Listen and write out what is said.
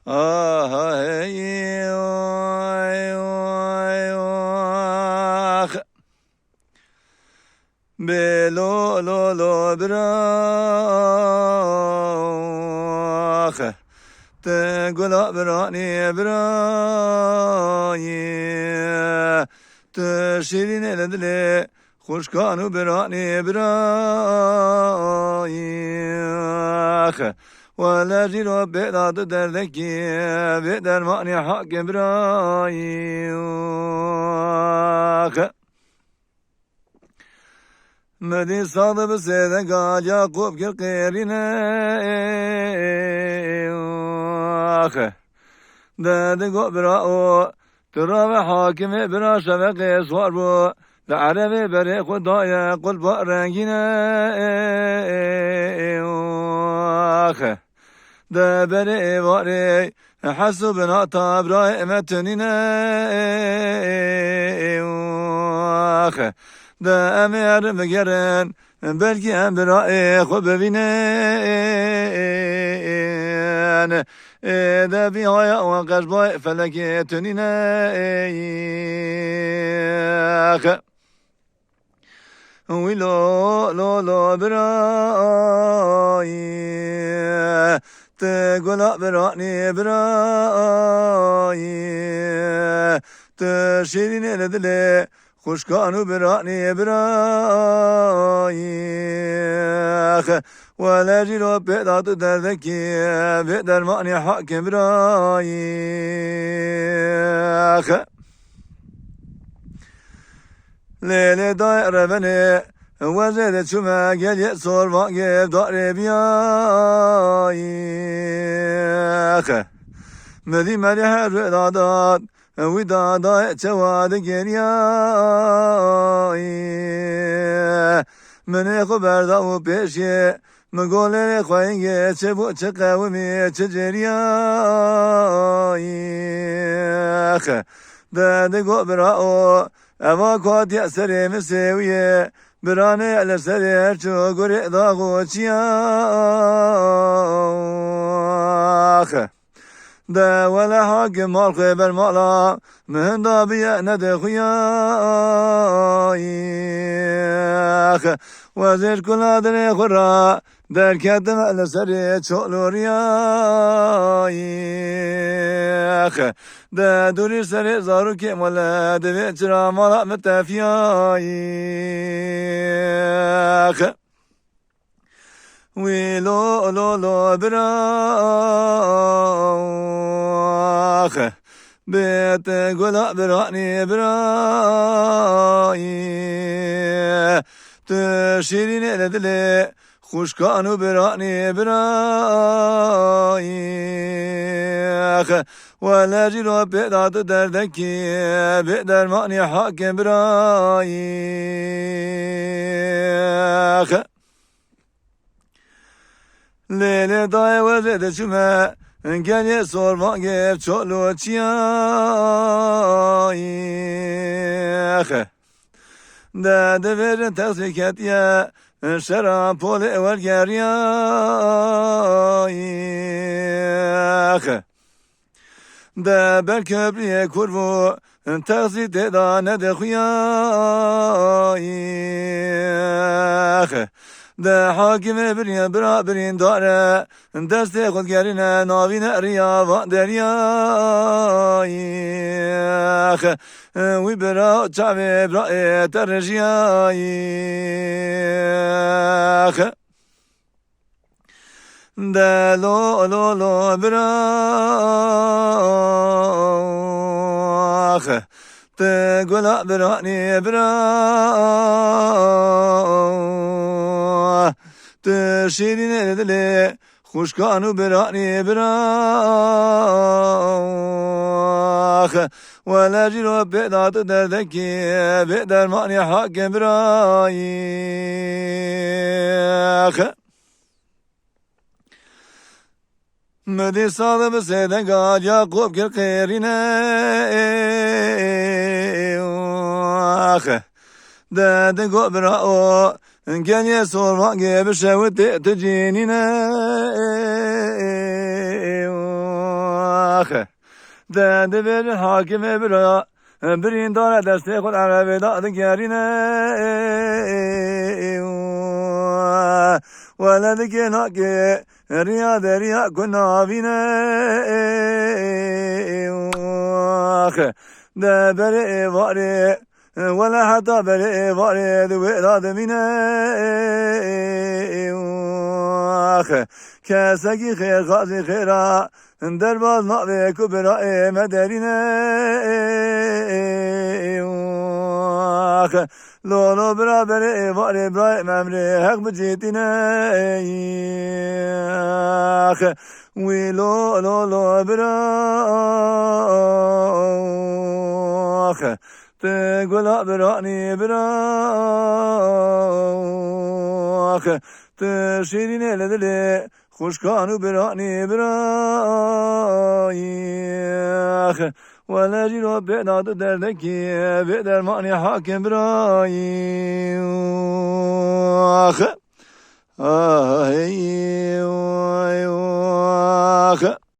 hey belo lo lo brach te gula brani braye te şirin eledile Kuşkanı berani braye ولا جيرو بيضاد دردكي بيدر ماني حق برايخ مدي صاد بسيدة قال يعقوب كالقيرين دادقو براو ترى حاكم برا شبقي صواربو العربي بريق ودايا قل بأرانجينا da beri vari hasubna tabra emetenine da emer megeren belki emra khubevine da bi haya wa qashba falaketenine ويلو لو لو براي تقول براني براي تشيرين لدلي خوش كانوا براني براي ولا جيرو بيضات دردكي بيدر ماني حاكم براي Lele daire beni Vazede çüme gel ye sorma gel daire biyayı Medi medi her vedadat Vidada çevade gel yayı Mene kuberda u peşe Megolere koyenge çebu çekavimi çeceriyayı Dede gobra o Eva kuat ya serimi seviye Birane ele serer çoguri dağuçiyah Da vela hakim mal khayber mala Mehenda biye ne de khuyayah Vazir kuladine khura Derketim ele seri çoğlur yayah Da duri seri zaru kemale Devi çıramala metefiyayah Wilo lo lo brach Bet gula brani brayi Te şirin eledile Kuşkanı brani brayi ولا جيرو بيضاد دردكي بيدر ماني حاكم براي Lele dayı vazede çüme Gel ye sorma gel çolu çiyayı Dede verin tesviket ye Şerap poli evvel geriyayı Da bel köprüye kurvu Tezit edane de huyayı Da hakime birine beraberin dare Deste kod gerine navine riya va deryayı Wi bera çave bra terjiyayı Da lo lo lo brach Te gula brani brach Te şirin eledile Kuşkanı brani brach Vela ciro bedatı derdeki Beder mani hakem brayı Medi sadı bısede gal Yakup gel khayrine Dede gobra o Gel ye sorma gibi şevti tecinine Dedi bir hakime bira برين دار دستيق العربي داد جارينا ولدك ناكي رياض ريا كنا بينا ده بري باري ولا حتى بري باري ذو إراد منا كاسكي خير غازي خيرا درباز نقبي كبرى مدرينا لولو برابر وار إبراهيم أمري حق بجيتنا ويلو لو لو براخ تقول براني براخ تشيرين لدلي خوش كانوا براني برايخ ولا جيرو بيناد دردكي بيدر ماني حاكم برايخ